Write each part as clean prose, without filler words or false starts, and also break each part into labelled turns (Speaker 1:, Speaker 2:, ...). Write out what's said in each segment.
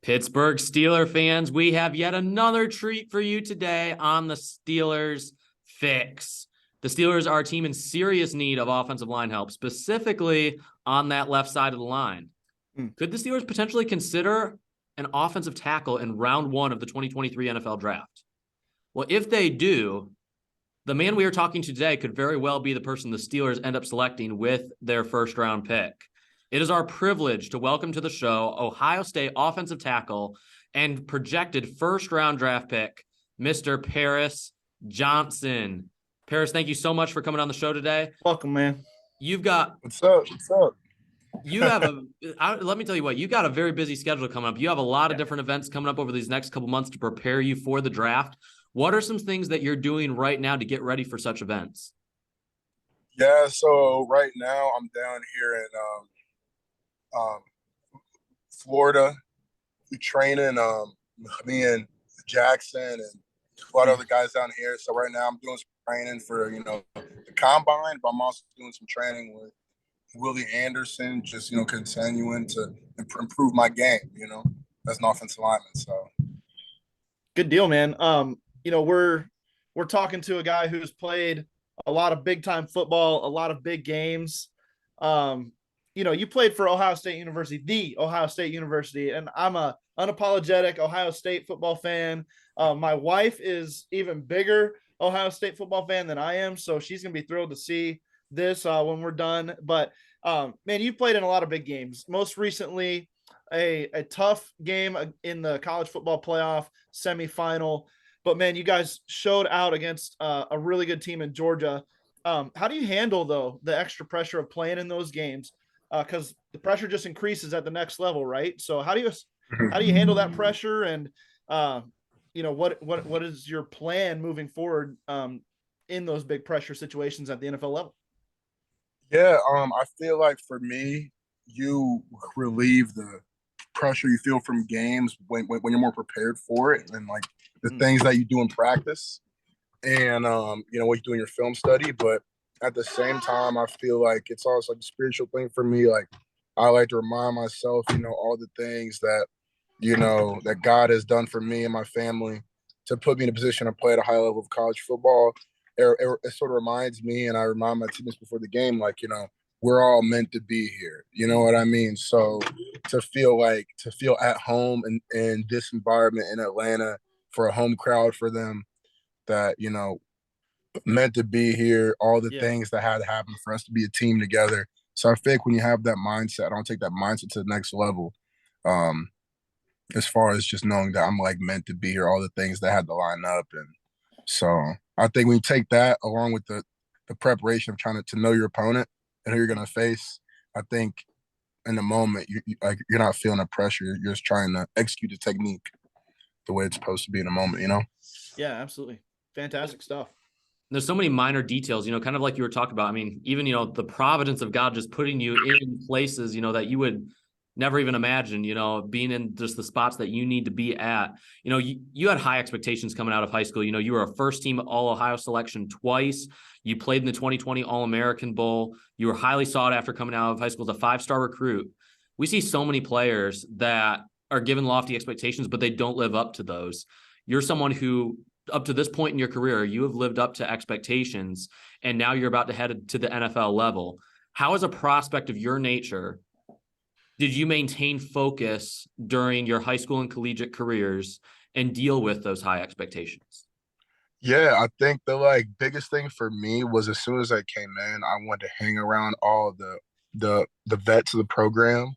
Speaker 1: Pittsburgh Steeler fans, we have yet another treat for you today on the Steelers Fix. The Steelers are a team in serious need of offensive line help, specifically on that left side of the line. Could the Steelers potentially consider an offensive tackle in round one of the 2023 NFL draft? Well, if they do, the man we are talking to today could very well be the person the Steelers end up selecting with their first round pick. It is our privilege to welcome to the show Ohio State offensive tackle and projected first-round draft pick, Mr. Paris Johnson. Paris, thank you so much for coming on the show today.
Speaker 2: Welcome, man.
Speaker 1: You've got
Speaker 3: What's up?
Speaker 1: you have let me tell you what, you got a very busy schedule coming up. You have a lot of different events coming up over these next couple months to prepare you for the draft. What are some things that you're doing right now to get ready for such events?
Speaker 3: Yeah, so right now I'm down here in Florida. We training me and Jackson and a lot of other guys down here. So right now I'm doing some training for the combine, but I'm also doing some training with Willie Anderson, just continuing to improve my game, as an offensive lineman. So
Speaker 2: good deal, man. We're talking to a guy who's played a lot of big time football, a lot of big games. You played for Ohio State University, the Ohio State University, and I'm a unapologetic Ohio State football fan. My wife is even bigger Ohio State football fan than I am, so she's gonna be thrilled to see this when we're done. But man, you've played in a lot of big games. Most recently, a tough game in the college football playoff semifinal. But man, you guys showed out against a really good team in Georgia. How do you handle though the extra pressure of playing in those games? Because the pressure just increases at the next level, right? So how do you handle that pressure, and what is your plan moving forward in those big pressure situations at the NFL level?
Speaker 3: yeah, I feel like for me, you relieve the pressure you feel from games when you're more prepared for it, and like the things that you do in practice, and what you do in your film study. But at the same time, I feel like it's also like a spiritual thing for me. Like I like to remind myself, all the things that that God has done for me and my family to put me in a position to play at a high level of college football. It sort of reminds me, and I remind my teammates before the game, like we're all meant to be here. You know what I mean? So to feel at home in this environment in Atlanta, for a home crowd for them, that meant to be here, all the things that had to happen for us to be a team together. So I think when you have that mindset, I don't take that mindset to the next level. As far as just knowing that I'm like meant to be here, all the things that had to line up. And so I think when you take that along with the preparation of trying to know your opponent and who you're going to face, I think in the moment, you're not feeling the pressure. You're just trying to execute the technique the way it's supposed to be in the moment,
Speaker 2: Yeah, absolutely. Fantastic stuff.
Speaker 1: There's so many minor details, kind of like you were talking about. I mean, even, the providence of God just putting you in places, that you would never even imagine, being in just the spots that you need to be at. You had high expectations coming out of high school. You were a first team All-Ohio selection twice. You played in the 2020 All-American Bowl. You were highly sought after coming out of high school as a 5-star recruit. We see so many players that are given lofty expectations, but they don't live up to those. You're someone who, up to this point in your career, you have lived up to expectations, and now you're about to head to the NFL level. How, as a prospect of your nature, did you maintain focus during your high school and collegiate careers and deal with those high expectations?
Speaker 3: Yeah, I think the biggest thing for me was as soon as I came in, I wanted to hang around all the vets of the program,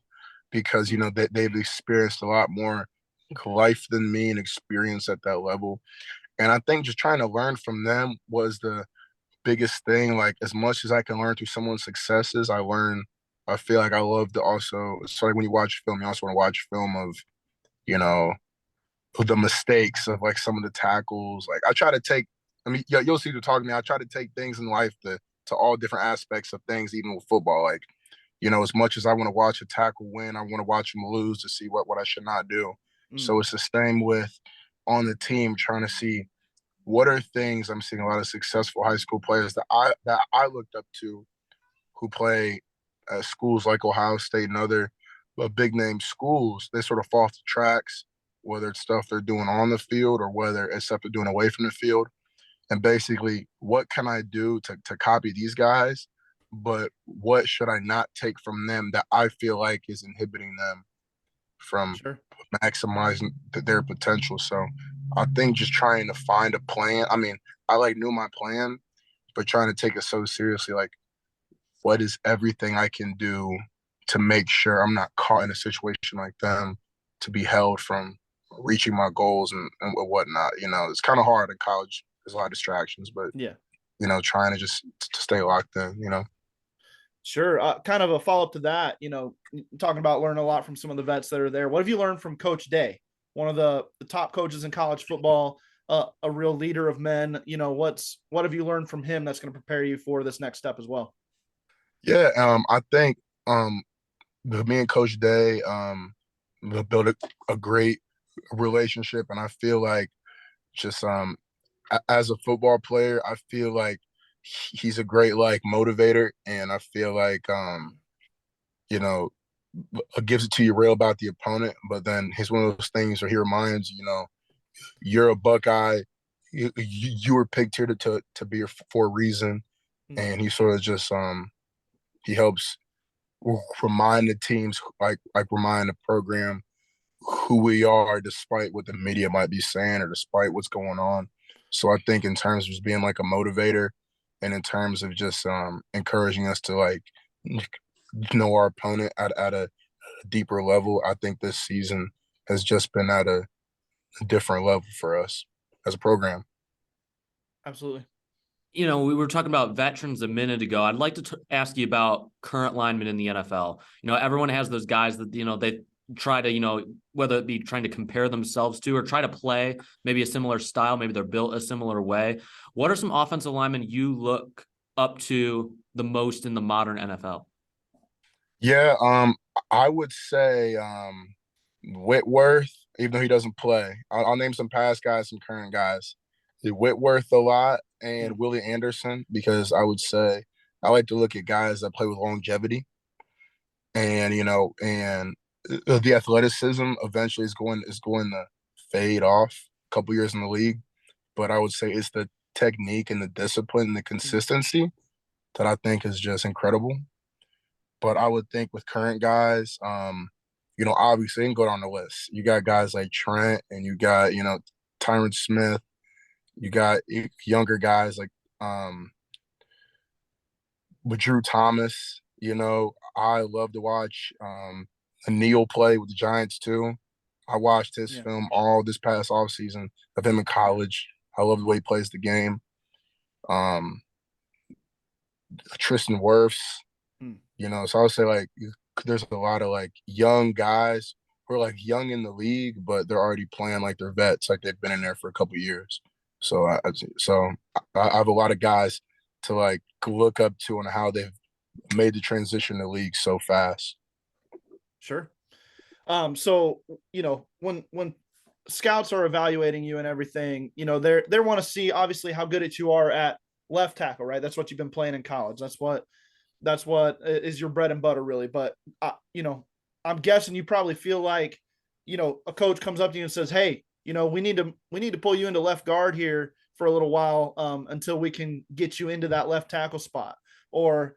Speaker 3: because they've experienced a lot more life than me and experience at that level. And I think just trying to learn from them was the biggest thing. Like, as much as I can learn through someone's successes, I feel like I love to also, it's like when you watch film, you also want to watch film of, the mistakes of like some of the tackles. Like I try to take, you'll see to talk to me, I try to take things in life to all different aspects of things, even with football. Like, as much as I want to watch a tackle win, I want to watch him lose to see what I should not do. So it's the same with on the team, trying to see what are things. I'm seeing a lot of successful high school players that I looked up to, who play at schools like Ohio State and other big name schools, they sort of fall off the tracks, whether it's stuff they're doing on the field or whether it's stuff they're doing away from the field. And basically, what can I do to copy these guys? But what should I not take from them that I feel like is inhibiting them from
Speaker 2: Sure.
Speaker 3: maximizing their potential? So I think just trying to find a plan. I mean, I like knew my plan, but trying to take it so seriously, like what is everything I can do to make sure I'm not caught in a situation like them to be held from reaching my goals and whatnot. You know, it's kind of hard in college. There's a lot of distractions, but
Speaker 2: Yeah.
Speaker 3: you know, trying to just to stay locked in. You know.
Speaker 2: Sure. Kind of a follow up to that, talking about learning a lot from some of the vets that are there. What have you learned from Coach Day, one of the top coaches in college football, a real leader of men? What have you learned from him that's going to prepare you for this next step as well?
Speaker 3: Yeah, I think me and Coach Day built a great relationship, and I feel like just as a football player, I feel like he's a great like motivator, and I feel like you know gives it to you real about the opponent, but then he's one of those things where he reminds you, you're a Buckeye, you were picked here to be here for a reason,
Speaker 2: Mm.
Speaker 3: and he sort of just he helps remind the teams, like remind the program who we are, despite what the media might be saying or despite what's going on. So I think in terms of just being like a motivator, and in terms of just encouraging us to like know our opponent at a deeper level, I think this season has just been at a different level for us as a program.
Speaker 2: Absolutely.
Speaker 1: We were talking about veterans a minute ago. I'd like to ask you about current linemen in the NFL. Everyone has those guys that, they try to, whether it be trying to compare themselves to or try to play maybe a similar style, maybe they're built a similar way. What are some offensive linemen you look up to the most in the modern NFL?
Speaker 3: Yeah, I would say Whitworth, even though he doesn't play. I'll name some past guys, some current guys. Whitworth a lot and
Speaker 2: Mm.
Speaker 3: Willie Anderson, because I would say I like to look at guys that play with longevity, and and the athleticism eventually is going to fade off a couple years in the league. But I would say it's the technique and the discipline and the
Speaker 2: Mm.
Speaker 3: consistency that I think is just incredible. But I would think with current guys, obviously you can go down the list. You got guys like Trent, and you got, Tyron Smith. You got younger guys like with Drew Thomas. I love to watch Neil play with the Giants too. I watched his
Speaker 2: Yeah.
Speaker 3: film all this past offseason of him in college. I love the way he plays the game. Um, Tristan Wirfs,
Speaker 2: Mm.
Speaker 3: so I would say like there's a lot of like young guys who are like young in the league, but they're already playing like they're vets, like they've been in there for a couple of years. So I have a lot of guys to like look up to on how they've made the transition to league so fast.
Speaker 2: Sure. So when scouts are evaluating you and everything, they want to see obviously how good at you are at left tackle, right? That's what you've been playing in college. That's what is your bread and butter, really. But I'm guessing you probably feel like, a coach comes up to you and says, "Hey, we need to pull you into left guard here for a little while until we can get you into that left tackle spot." Or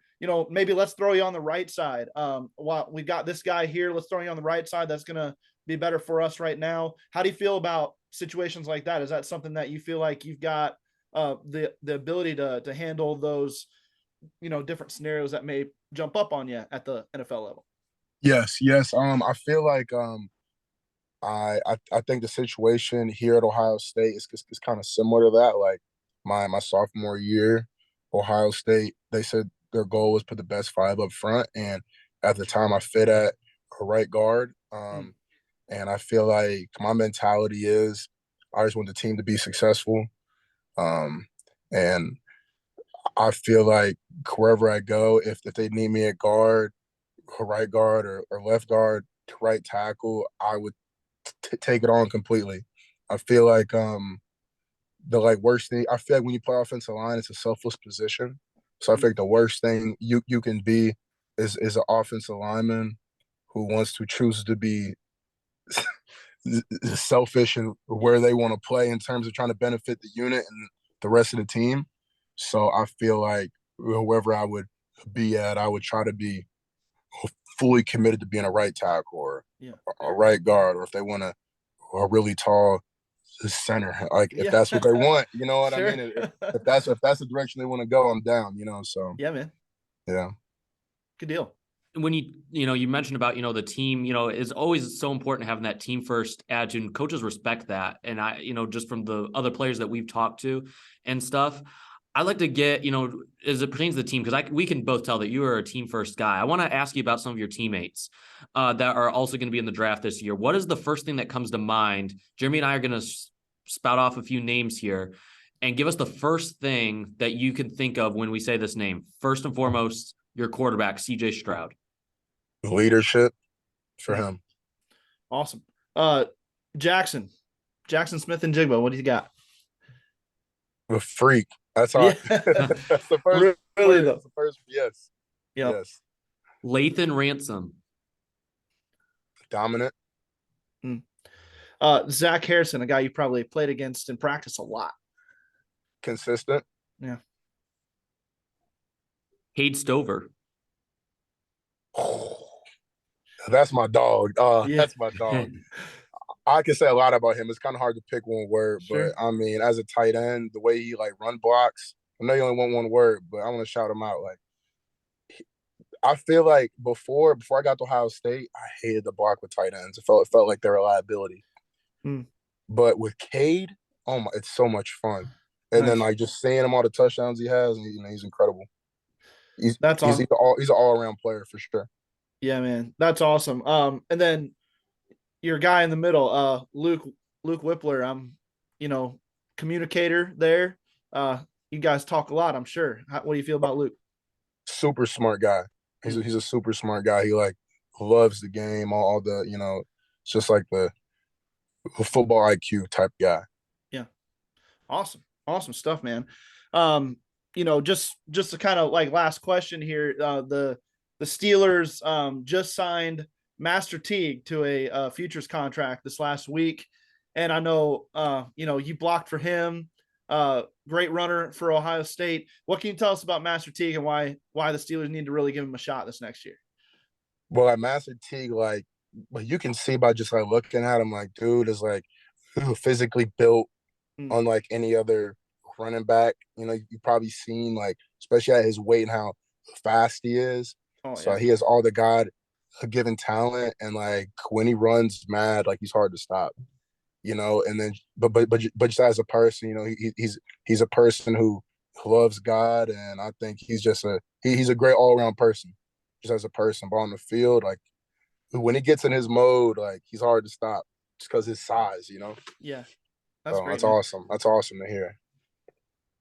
Speaker 2: maybe let's throw you on the right side. While we got this guy here, let's throw you on the right side. That's gonna be better for us right now. How do you feel about situations like that? Is that something that you feel like you've got the ability to handle those different scenarios that may jump up on you at the NFL level?
Speaker 3: Yes, yes. I feel like I think the situation here at Ohio State is kind of similar to that. Like my sophomore year, Ohio State, they said their goal was put the best five up front, and at the time I fit at a right guard.
Speaker 2: Mm.
Speaker 3: And I feel like my mentality is I just want the team to be successful. Um, and I feel like wherever I go, if they need me at guard, or right guard, or left guard, to right tackle, I would take it on completely. I feel like the like worst thing. I feel like when you play offensive line, it's a selfless position. So I feel
Speaker 2: Mm.
Speaker 3: like the worst thing you can be is an offensive lineman who wants to choose to be selfish and where they want to play in terms of trying to benefit the unit and the rest of the team. So I feel like whoever I would be at, I would try to be fully committed to being a right tackle or a right guard, or if they want a really tall center, like if that's what they want, you know what I mean? If that's the direction they want to go, I'm down, you know. So
Speaker 2: yeah, man.
Speaker 3: Yeah.
Speaker 2: Good deal.
Speaker 1: When you mentioned about, the team, is always so important having that team first attitude, and coaches respect that. And I, just from the other players that we've talked to and stuff, I like to get, as it pertains to the team, because we can both tell that you are a team first guy. I want to ask you about some of your teammates that are also going to be in the draft this year. What is the first thing that comes to mind? Jeremy and I are going to spout off a few names here and give us the first thing that you can think of when we say this name. First and foremost, your quarterback, CJ Stroud.
Speaker 3: Leadership for him.
Speaker 2: Awesome. Jackson Smith and Jigba. What do you got?
Speaker 3: A freak. That's how. That's the first.
Speaker 2: Really though.
Speaker 3: That's the first. Yes.
Speaker 2: Yep.
Speaker 3: Yes.
Speaker 1: Lathan Ransom.
Speaker 3: Dominant.
Speaker 2: Zach Harrison, a guy you probably played against in practice a lot.
Speaker 3: Consistent.
Speaker 2: Yeah.
Speaker 1: Cade Stover.
Speaker 3: That's my dog. That's my dog. I can say a lot about him. It's kind of hard to pick one word, but I mean, as a tight end, the way he like run blocks, I know you only want one word, but I want to shout him out. Like, I feel like before I got to Ohio State, I hated the block with tight ends. It felt like they're a liability. But with Cade, oh my, it's so much fun. And then like just seeing him all the touchdowns he has, he's incredible. He's an all-around player for sure.
Speaker 2: Yeah, man. That's awesome. And then your guy in the middle, Luke Whippler, communicator there. You guys talk a lot, I'm sure. What do you feel about Luke?
Speaker 3: Super smart guy. He's a super smart guy. He like loves the game, all the, it's just like the football IQ type guy.
Speaker 2: Yeah. Awesome stuff, man. Just to kind of like last question here, the Steelers just signed Master Teague to a futures contract this last week, and I know you blocked for him. Great runner for Ohio State. What can you tell us about Master Teague and why the Steelers need to really give him a shot this next year?
Speaker 3: Well, at Master Teague, like you can see by just like looking at him, like dude is like physically built unlike any other running back. You've probably seen, like, especially at his weight and how fast he is. He has all the God-given talent, and like when he runs mad, like he's hard to stop. And then but just as a person, he's a person who loves God, and I think he's just he's a great all-around person, just as a person. But on the field, like when he gets in his mode, like he's hard to stop just because his size.
Speaker 2: Yeah.
Speaker 3: That's great, that's awesome. That's awesome to hear.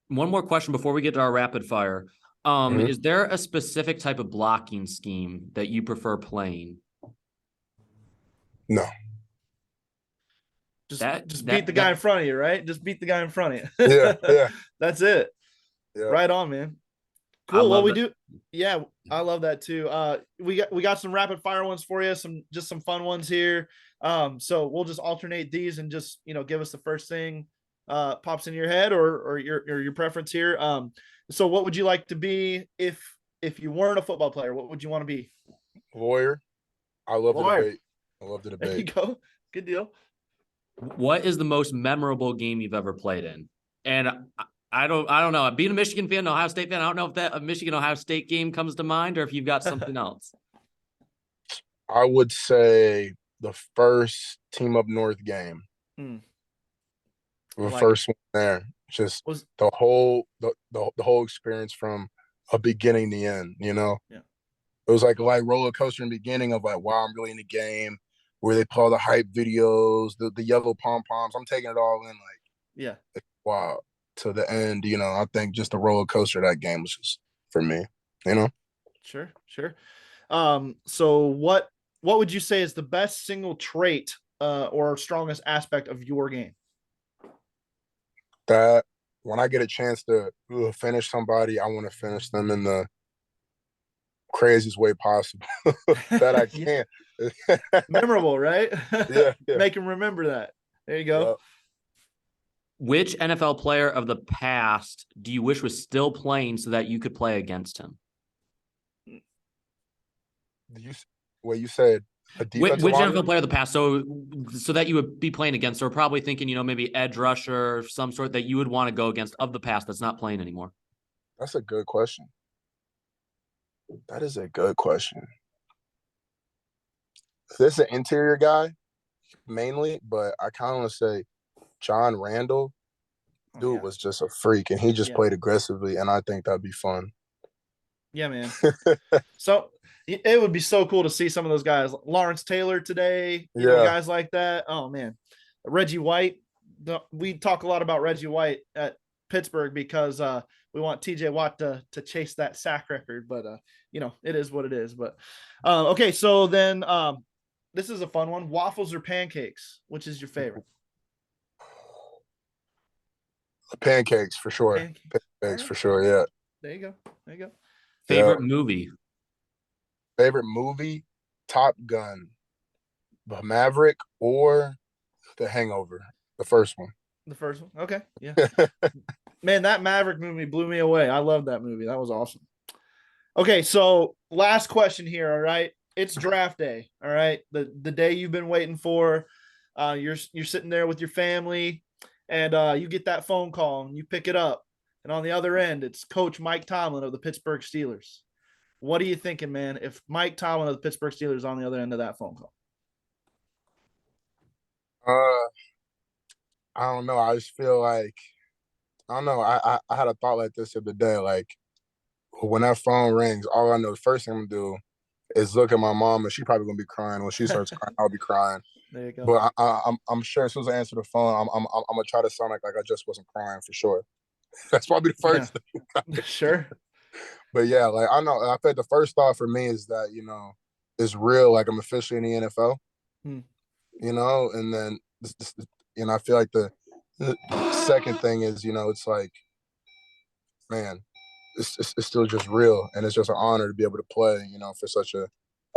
Speaker 1: One more question before we get to our rapid fire. Is there a specific type of blocking scheme that you prefer playing?
Speaker 3: No.
Speaker 2: Just beat the guy in front of you, right? Just beat the guy in front of you.
Speaker 3: Yeah.
Speaker 2: That's it. Yeah. Right on, man. Cool. Well, we do. Yeah, I love that too. We got some rapid fire ones for you. Some fun ones here. So we'll just alternate these and just give us the first thing pops in your head or your preference here. So what would you like to be if you weren't a football player? What would you want to be?
Speaker 3: Lawyer. I love the debate. I love the debate.
Speaker 2: There you go. Good deal.
Speaker 1: What is the most memorable game you've ever played in? And I don't know. Being a Michigan fan, Ohio State fan, I don't know if that a Michigan-Ohio State game comes to mind or if you've got something else.
Speaker 3: I would say the first Team Up North game. The first one there. Just the whole experience from a beginning to end, Yeah. It was like roller coaster in the beginning of like, wow, I'm really in the game, where they play all the hype videos, the yellow pom-poms. I'm taking it all in, wow. To the end, I think just the roller coaster of that game was just for me,
Speaker 2: Sure. So what would you say is the best single trait or strongest aspect of your game?
Speaker 3: That when I get a chance to finish somebody, I want to finish them in the craziest way possible that I
Speaker 2: Yeah.
Speaker 3: can.
Speaker 2: Memorable, right?
Speaker 3: Yeah, yeah.
Speaker 2: Make him remember that. There you go.
Speaker 3: Yep.
Speaker 1: Which NFL player of the past do you wish was still playing so that you could play against him?
Speaker 3: You said a defensive
Speaker 1: Which
Speaker 3: lineman?
Speaker 1: NFL player of the past, so that you would be playing against, or probably thinking, maybe edge rusher of some sort that you would want to go against of the past that's not playing anymore.
Speaker 3: That's a good question. That is a good question. This is an interior guy mainly, but I kind of want to say John Randall. Dude was just a freak, and he just played aggressively, and I think that'd be fun.
Speaker 2: Yeah, man. So it would be so cool to see some of those guys. Lawrence Taylor today, guys like that. Oh, man. Reggie White. We talk a lot about Reggie White at Pittsburgh because we want TJ Watt to chase that sack record, but it is what it is. But okay, so then this is a fun one. Waffles or pancakes? Which is your favorite?
Speaker 3: Pancakes for sure. Pancakes for sure. Yeah.
Speaker 2: There you go.
Speaker 1: Favorite movie?
Speaker 3: Favorite movie? Top Gun, The Maverick, or The Hangover. The first one.
Speaker 2: The first one. Okay. Yeah. Man, that Maverick movie blew me away. I love that movie. That was awesome. Okay, so last question here. All right, it's draft day. All right, the day you've been waiting for. You're sitting there with your family, and you get that phone call and you pick it up, and on the other end, it's Coach Mike Tomlin of the Pittsburgh Steelers. What are you thinking, man? If Mike Tomlin of the Pittsburgh Steelers is on the other end of that phone call?
Speaker 3: I don't know. I just feel like I don't know. I had a thought like this the other day. Like when that phone rings, all I know the first thing I'm gonna do is look at my mom, and she probably gonna be crying. When she starts crying, I'll be crying.
Speaker 2: There you go.
Speaker 3: But I'm sure as soon as I answer the phone, I'm gonna try to sound like I just wasn't crying for sure. That's probably the first thing.
Speaker 2: Sure.
Speaker 3: But yeah, like I know. I think the first thought for me is that it's real. Like I'm officially in the NFL. And then I feel like the second thing is it's like, man, it's still just real, and it's just an honor to be able to play for such a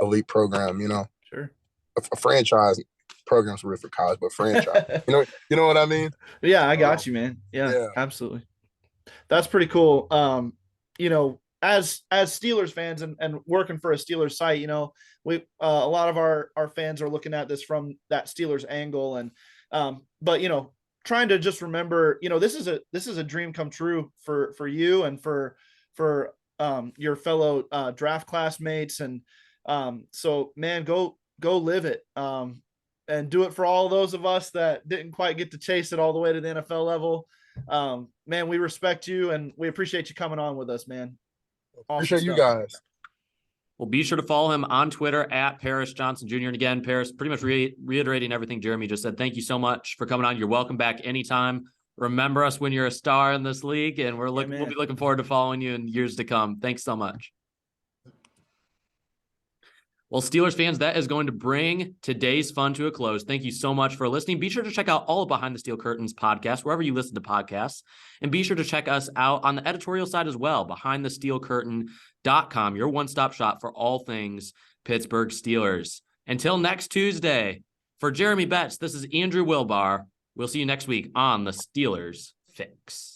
Speaker 3: elite program.
Speaker 2: Sure.
Speaker 3: A franchise program's real for college, but franchise. you know what I mean?
Speaker 2: Yeah, I got you, man. Yeah, absolutely. That's pretty cool. As Steelers fans and working for a Steelers site, we a lot of our fans are looking at this from that Steelers angle, and but trying to just remember, this is a dream come true for you and for your fellow draft classmates, and so man, go live it, and do it for all those of us that didn't quite get to chase it all the way to the NFL level. Man, we respect you and we appreciate you coming on with us, man.
Speaker 3: Awesome appreciate stuff. You guys.
Speaker 1: Well, be sure to follow him on Twitter at Paris Johnson Jr. And again, Paris, pretty much reiterating everything Jeremy just said. Thank you so much for coming on. You're welcome back anytime. Remember us when you're a star in this league, and we'll be looking forward to following you in years to come. Thanks so much. Well, Steelers fans, that is going to bring today's fun to a close. Thank you so much for listening. Be sure to check out all of Behind the Steel Curtains podcasts, wherever you listen to podcasts. And be sure to check us out on the editorial side as well, BehindTheSteelCurtain.com, your one-stop shop for all things Pittsburgh Steelers. Until next Tuesday, for Jeremy Betz, this is Andrew Wilbar. We'll see you next week on the Steelers Fix.